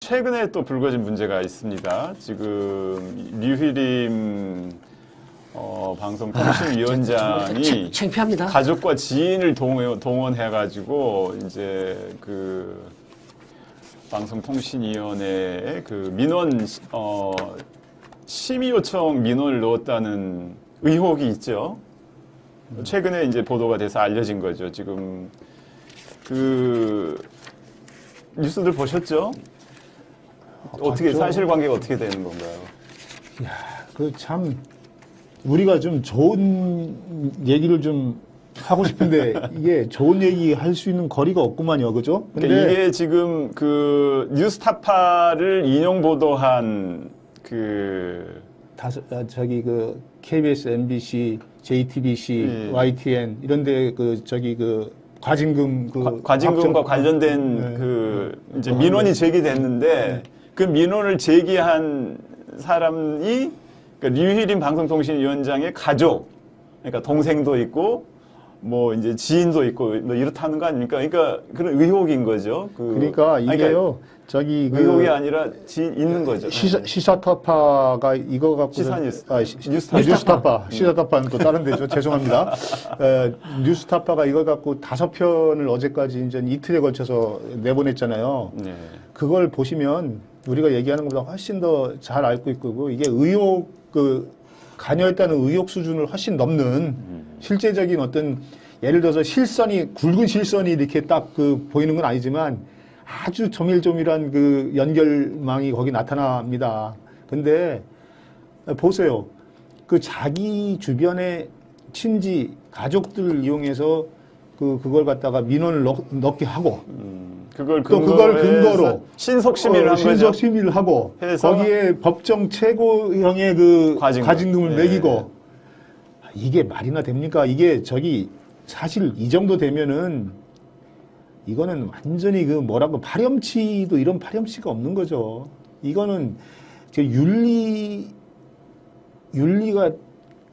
최근에 또 불거진 문제가 있습니다. 지금 류희림 방송통신위원장이 창피합니다. 가족과 지인을 동원해가지고 이제 그 방송통신위원회에 그 민원 심의 요청 민원을 넣었다는 의혹이 있죠. 최근에 이제 보도가 돼서 알려진 거죠. 지금 그 뉴스들 보셨죠? 어떻게 사실관계가 어떻게 되는 건가요? 야, 그 참 우리가 좀 좋은 얘기를 좀 하고 싶은데 이게 좋은 얘기 할 수 있는 거리가 없구만요, 그죠? 근데 그러니까 이게 지금 그 뉴스타파를 인용 보도한 그 저기 그 KBS, MBC, JTBC, 예. YTN 이런데 그 저기 그 과징금 과징금과 관련된 네. 그 이제 민원이 제기됐는데 그 민원을 제기한 사람이 그러니까 류희림 방송통신위원장의 가족, 그러니까 동생도 있고 뭐 이제 지인도 있고 뭐 이렇다는 거 아닙니까? 그러니까 그런 의혹인 거죠. 그러니까 이게요. 저기 그 의혹이 아니라 있는 거죠. 시사타파가 이거 갖고 시사뉴스. 뉴스타파. 시사타파는 또 다른 데죠. 죄송합니다. 뉴스타파가 이걸 갖고 5편을 어제까지 이제 이틀에 걸쳐서 내보냈잖아요. 네. 그걸 보시면 우리가 얘기하는 것보다 훨씬 더 잘 알고 있고 이게 의혹 관여했다는 의혹 수준을 훨씬 넘는 실제적인 어떤 예를 들어서 굵은 실선이 이렇게 딱 보이는 건 아니지만 아주 조밀조밀한 그 연결망이 거기 나타납니다. 근데 보세요. 그 자기 주변의 친지, 가족들을 이용해서 그걸 갖다가 민원을 넣게 하고 그걸 근거로 신속심의를 한 거죠. 신속심의를 하고 거기에 법정 최고형의 그 과징금을 매기고 이게 말이나 됩니까? 이게 사실 이 정도 되면은 이거는 완전히 파렴치도 이런 파렴치가 없는 거죠. 이거는 윤리가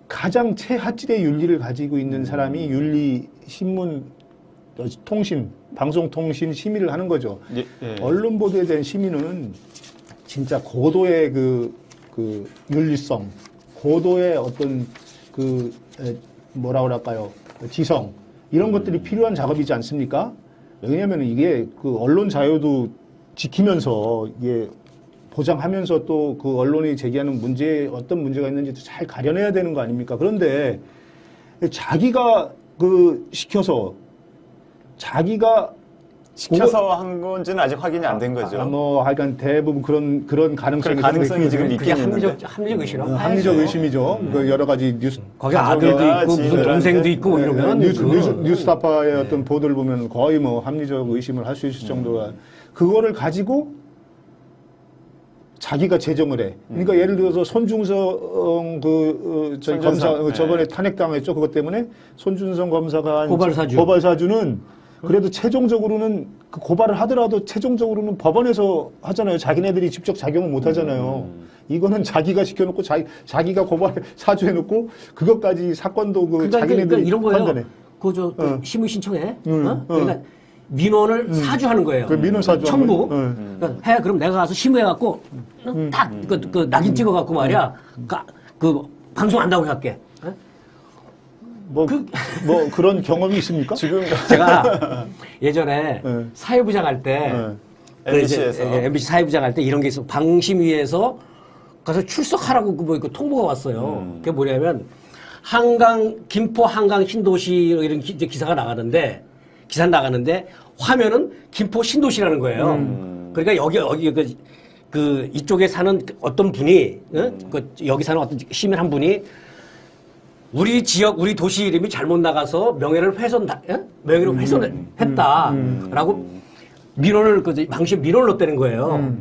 가장 최하질의 윤리를 가지고 있는 사람이 방송통신 심의를 하는 거죠. 예. 언론 보도에 대한 심의는 진짜 고도의 그 윤리성, 고도의 어떤 뭐라 그럴까요? 지성, 이런 것들이 필요한 작업이지 않습니까? 왜냐면 이게 그 언론 자유도 지키면서 이게 보장하면서 또 그 언론이 제기하는 어떤 문제가 있는지도 잘 가려내야 되는 거 아닙니까? 그런데 자기가 시켜서 한 건지는 아직 확인이 안 된 거죠. 하여간 대부분 그런 가능성이 지금 있겠는데. 합리적 의심이라고. 합리적 의심이죠. 여러 가지 뉴스. 거기 아들도 있고 무슨 동생도 있고 이러면 뉴스타파의 어떤 보도를 보면 거의 합리적 의심을 할 수 있을 정도가 그거를 가지고 자기가 제정을 해. 그러니까 예를 들어서 손준성 검사 저번에 탄핵당했죠. 그것 때문에 손준성 검사가 한 고발사주는 그래도 최종적으로는 그 고발을 하더라도 최종적으로는 법원에서 하잖아요. 자기네들이 직접 작용을 못 하잖아요. 이거는 자기가 시켜놓고 자기가 고발 사주해놓고 그것까지 사건도 자기네들이 이런 거예요. 판단해. 심의 신청해. 그러니까 민원을 사주하는 거예요. 민원 사주 첨부. 그러니까 그럼 내가 가서 심의해갖고 딱 낙인 찍어갖고 말이야. 방송 안다고 할게. 그런 경험이 있습니까? 지금 제가 예전에 사회부장 할 때 MBC 사회부장 할 때 이런 게 있어. 방심위에서 가서 출석하라고 통보가 왔어요. 그게 뭐냐면 김포 한강 신도시 이런 기사 나가는데 화면은 김포 신도시라는 거예요. 그러니까 여기 이쪽에 사는 어떤 분이 여기 사는 어떤 시민 한 분이 우리 지역, 우리 도시 이름이 잘못 나가서 명예를 훼손했다라고 방심 민원을 넣었다는 거예요.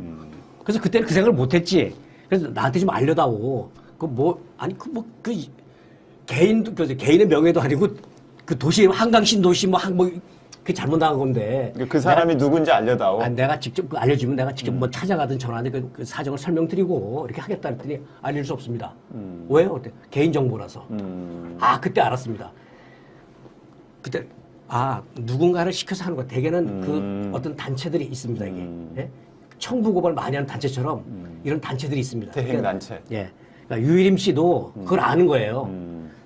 그래서 그때는 그 생각을 못 했지. 그래서 나한테 좀 알려다오. 개인의 명예도 아니고 그 도시, 한강 신도시 그게 잘못 나간 건데. 그 사람이 누군지 알려다오. 내가 직접 알려주면 내가 직접 찾아가든 전화하든 그 사정을 설명드리고 이렇게 하겠다 했더니 알릴 수 없습니다. 왜요? 개인정보라서. 그때 알았습니다. 그때, 누군가를 시켜서 하는 거. 대개는 어떤 단체들이 있습니다, 이게. 예? 청부 고발 많이 하는 단체처럼 이런 단체들이 있습니다. 대행 단체. 예. 그러니까 유일임 씨도 그걸 아는 거예요.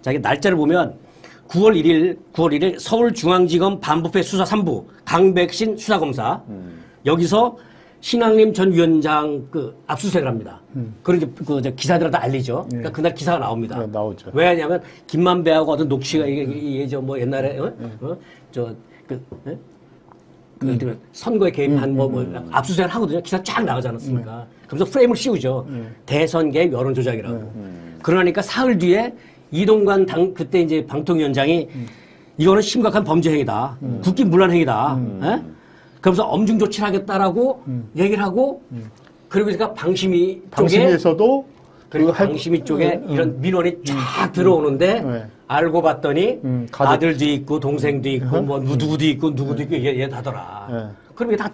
자기 날짜를 보면 9월 1일 서울중앙지검 반부패 수사 3부 강백신 수사검사 여기서 신앙림 전 위원장 그 압수수색을 합니다. 그런 이제 그 기사들한테 알리죠. 그러니까 그날 기사가 나옵니다. 네, 나오죠. 왜냐하면 김만배하고 어떤 녹취가 이게 저 뭐 옛날에 선거에 개입한 뭐 압수수색을 하거든요. 기사 쫙 나가지 않았습니까? 그러면서 프레임을 씌우죠. 대선 개입 여론 조작이라고. 그러니까 사흘 뒤에 이동관 그때 이제 방통위원장이 이거는 심각한 범죄 행위다. 국기문란 행위다. 예? 그러면서 엄중 조치를 하겠다라고 얘기를 하고 그리고 그러니까 방심위 쪽에 방심위에서도 그리고 방심위 쪽에 이런 민원이 쫙 들어오는데 알고 봤더니 아들도 있고 동생도 있고 뭐 누구도 있고 누구도 있고 이게 다더라. 그럼 이게 다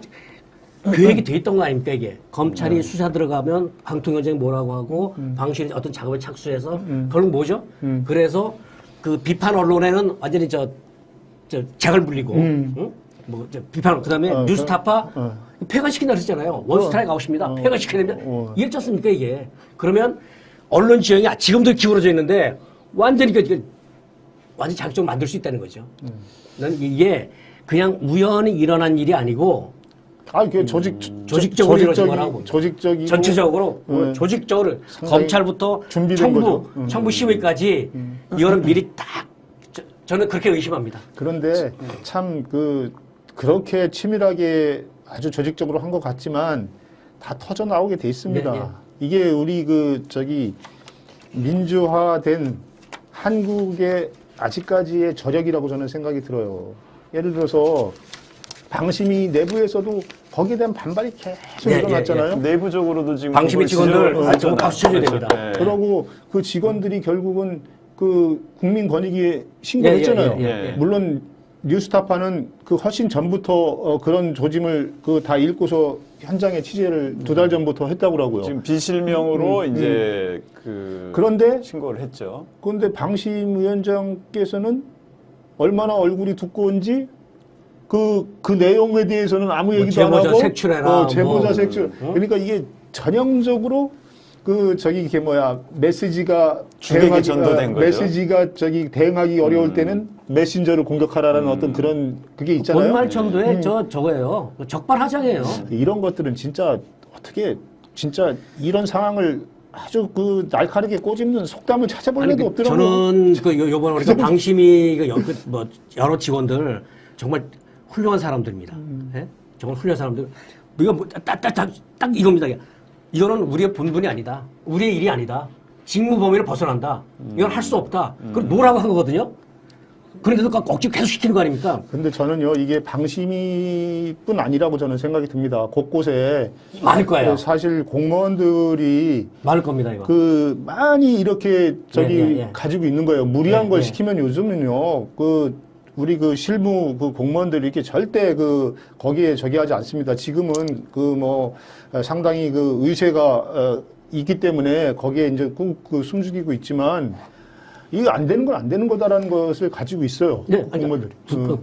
계획이 돼 있던 거 아닙니까 이게. 검찰이 수사 들어가면 방통위원장이 뭐라고 하고 방심이 어떤 작업에 착수해서 결국 뭐죠? 그래서 그 비판 언론에는 완전히 저 잭을 불리고 응? 뭐 비판 그다음에 뉴스타파 폐간시킨다 그랬잖아요. 원스트라이크 아웃입니다. 폐간시켜야 됩니다. 이랬지 않습니까 이게. 그러면 언론 지형이 지금도 기울어져 있는데 완전히 완전 자극적으로 만들 수 있다는 거죠. 난 이게 그냥 우연히 일어난 일이 아니고 그 조직적으로 이루어진 거라고. 조직적이고 전체적으로 조직적으로 검찰부터 청부 시위까지 이거는 미리 딱 저는 그렇게 의심합니다. 그런데 참 그렇게 치밀하게 아주 조직적으로 한 것 같지만 다 터져 나오게 돼 있습니다. 네, 네. 이게 우리 민주화된 한국의 아직까지의 저력이라고 저는 생각이 들어요. 예를 들어서 방심위 내부에서도 거기에 대한 반발이 계속 일어났잖아요. 내부적으로도 지금 방심위 직원들 박수 쳐줘야 됩니다. 그러고 그 직원들이 결국은 그 국민권익위에 신고했잖아요. 물론 뉴스타파는 그 훨씬 전부터 그런 조짐을 다 읽고서 현장에 취재를 2달 전부터 했다고 그러고요. 지금 비실명으로 이제 그런데 신고를 했죠. 그런데 방심위원장께서는 얼마나 얼굴이 두꺼운지 그 내용에 대해서는 아무 얘기도 안 하고 색출해라. 제보자 색출. 그러니까 이게 전형적으로 메시지가 주객이 전도된 거죠. 메시지가 대응하기 어려울 때는 메신저를 공격하라는 어떤 그런 그게 있잖아요. 본말첨도에 저거예요. 적반하장이에요. 이런 것들은 진짜 어떻게 진짜 이런 상황을 아주 날카롭게 꼬집는 속담을 찾아볼 리도 없더라고요. 저는 요번에 우리가 방심위 여러 직원들 정말 훌륭한 사람들입니다. 예? 정말 훌륭한 사람들. 이거 딱 이겁니다. 이거는 우리의 본분이 아니다. 우리의 일이 아니다. 직무 범위를 벗어난다. 이건 할 수 없다. 그걸 노라고 한 거거든요. 그런데도 억지 계속 시키는 거 아닙니까? 근데 저는요, 이게 방심위뿐 아니라고 저는 생각이 듭니다. 곳곳에. 많을 거예요. 사실 공무원들이. 많을 겁니다, 이거. 많이 이렇게 가지고 있는 거예요. 무리한 걸 시키면 요즘은요, 우리 실무 공무원들이 이렇게 절대 거기에 하지 않습니다. 지금은 상당히 의세가 있기 때문에 거기에 이제 숨죽이고 있지만 이게 안 되는 건 안 되는 거다라는 것을 가지고 있어요. 네, 공무원들이.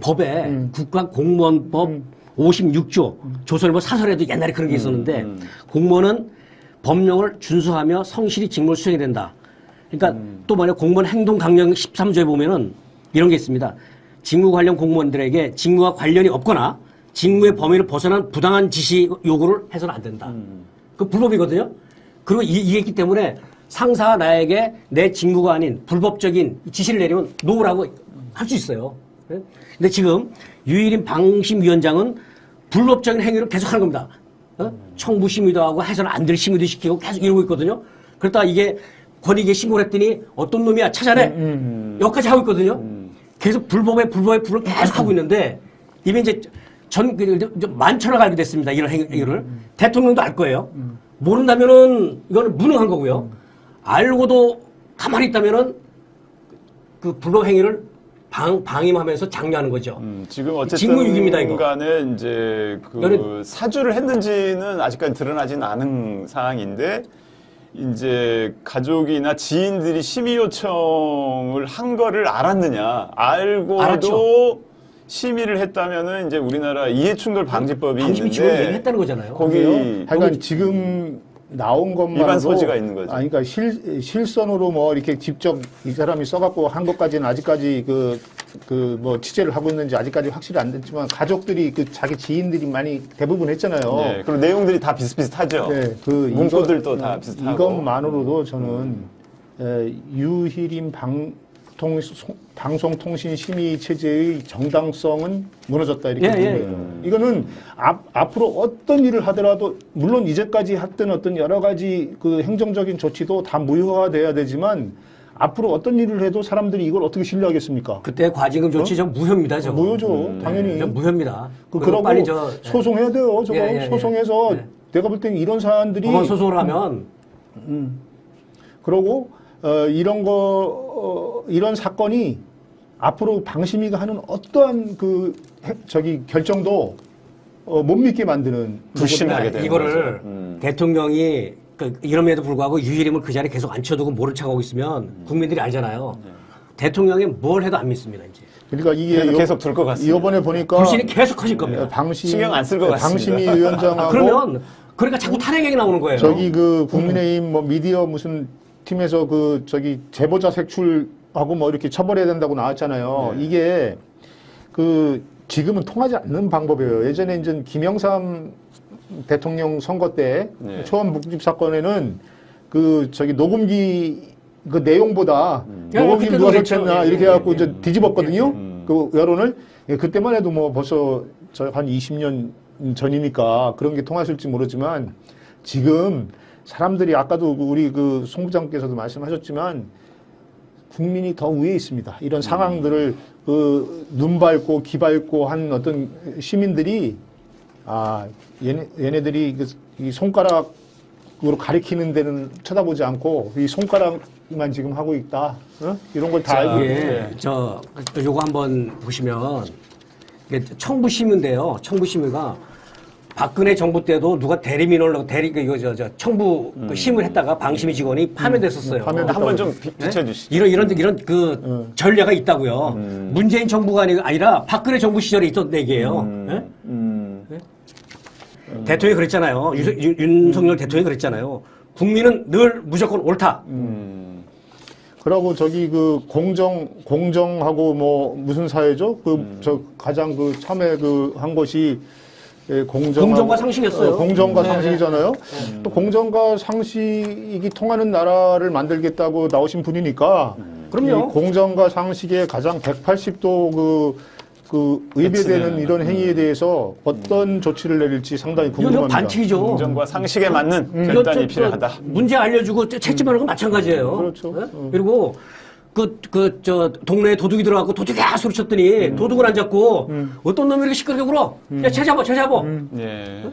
법에 국가공무원법 56조 조선일보 사설에도 옛날에 그런 게 있었는데 공무원은 법령을 준수하며 성실히 직무를 수행해야 된다. 그러니까 또 만약 공무원 행동 강령 13조에 보면은 이런 게 있습니다. 직무 관련 공무원들에게 직무와 관련이 없거나 직무의 범위를 벗어난 부당한 지시 요구를 해서는 안 된다. 그 불법이거든요. 그리고 이했기 때문에 상사가 나에게 내 직무가 아닌 불법적인 지시를 내리면 놓으라고 할 수 있어요. 근데 지금 유일인 방심위원장은 불법적인 행위를 계속하는 겁니다. 청부 심의도 하고 해서는 안 될 심의도 시키고 계속 이러고 있거든요. 그러다 이게 권익위에 신고를 했더니 어떤 놈이야 찾아내. 여기까지 하고 있거든요. 계속 불법을 계속 하고 있는데 이미 이제 만천을 알게 됐습니다. 이런 행위를. 대통령도 알 거예요. 모른다면은 이거는 무능한 거고요. 알고도 가만히 있다면은 그 불법 행위를 방임하면서 장려하는 거죠. 지금 어쨌든 직무유기입니다, 이거. 간에 이제 사주를 했는지는 아직까지 드러나지는 않은 상황인데 이제 가족이나 지인들이 심의 요청을 한 거를 알았느냐. 알고도 알았죠. 심의를 했다면은 이제 우리나라 이해충돌 방지법이 방심이 있는데 지원 얘기했다는 거잖아요. 거기 하여간 지금 나온 것만으로 위반 소지가 있는 거죠. 아니, 그러니까 실선으로 뭐 이렇게 직접 이 사람이 써갖고 한 것까지는 아직까지 뭐 취재를 하고 있는지 아직까지 확실히 안 됐지만 가족들이 자기 지인들이 많이 대부분 했잖아요. 네, 그리고 내용들이 다 비슷비슷하죠. 네, 문구들도 다 비슷하고. 이것만으로도 저는 유희림 방송통신심의 체제의 정당성은 무너졌다 이렇게 봅니다. 이거는 앞으로 어떤 일을 하더라도 물론 이제까지 했던 어떤 여러 가지 그 행정적인 조치도 다 무효화돼야 되지만 앞으로 어떤 일을 해도 사람들이 이걸 어떻게 신뢰하겠습니까? 그때 과징금 조치 좀 무효입니다. 저거. 무효죠, 당연히. 좀 무효입니다. 그러고 빨리 소송해야 돼요. 저거 소송해서 예. 내가 볼 때는 이런 사안들이 법원 소송을 하면 그러고 이런 사건이 앞으로 방심위가 하는 어떠한 결정도 못 믿게 만드는 불신하게 되는 이거를 거죠. 대통령이 이럼에도 불구하고 유일임을 그 자리에 계속 앉혀두고 모른 척하고 있으면 국민들이 알잖아요. 대통령이 뭘 해도 안 믿습니다 이제. 그러니까 이게 계속 둘 것 같습니다. 이번에 보니까 불신이 계속 커질 겁니다. 신경 안 쓸 것 같습니다. 방심위 위원장하고 그러니까 자꾸 탄핵 얘기 나오는 거예요. 국민의힘 뭐 미디어 무슨 팀에서 제보자 색출하고 뭐 이렇게 처벌해야 된다고 나왔잖아요. 네. 이게 지금은 통하지 않는 방법이에요. 예전에 이제 김영삼 대통령 선거 때 네. 초원 묵집 사건에는 녹음기 내용보다 녹음기 그때도 누가 그랬죠. 설치했나 예, 이렇게 예, 해갖고 예, 이제 뒤집었거든요. 그 여론을. 예, 그때만 해도 뭐 벌써 한 20년 전이니까 그런 게 통하실지 모르지만 지금 사람들이 아까도 우리 송 부장께서도 말씀하셨지만 국민이 더 위에 있습니다. 이런 상황들을 눈 밟고 귀 밟고 한 어떤 시민들이 얘네들이 이 손가락으로 가리키는 데는 쳐다보지 않고 이 손가락만 지금 하고 있다. 이런 걸 다 알고 예, 요거 한번 보시면 이게 청부심인데요. 청부심의가 박근혜 정부 때도 누가 대리민원을 청부 심을 했다가 방심위 직원이 파면됐었어요. 한번 좀 비춰주시죠. 이런 전례가 있다고요. 문재인 정부가 아니라 박근혜 정부 시절에 있었던 얘기예요. 예? 대통령이 그랬잖아요. 윤석열 대통령이 그랬잖아요. 국민은 늘 무조건 옳다. 그러고 공정하고 뭐 무슨 사회죠? 가장 처음에 한 것이 공정과 상식이었어요. 공정과 상식이잖아요. 또 공정과 상식이 통하는 나라를 만들겠다고 나오신 분이니까 그럼요. 이 공정과 상식의 가장 180도 의배되는 이런 행위에 대해서 어떤 조치를 내릴지 상당히 이건 궁금합니다. 반칙이죠. 공정과 상식에 맞는 결단이 필요하다. 문제 알려주고 채찍하는 건 마찬가지예요. 그렇죠. 예? 그리고 동네에 도둑이 들어가고 도둑이야 소리 쳤더니 도둑을 안 잡고 어떤 놈이 이렇게 시끄럽게 굴어. 야, 쟤 잡아. 예.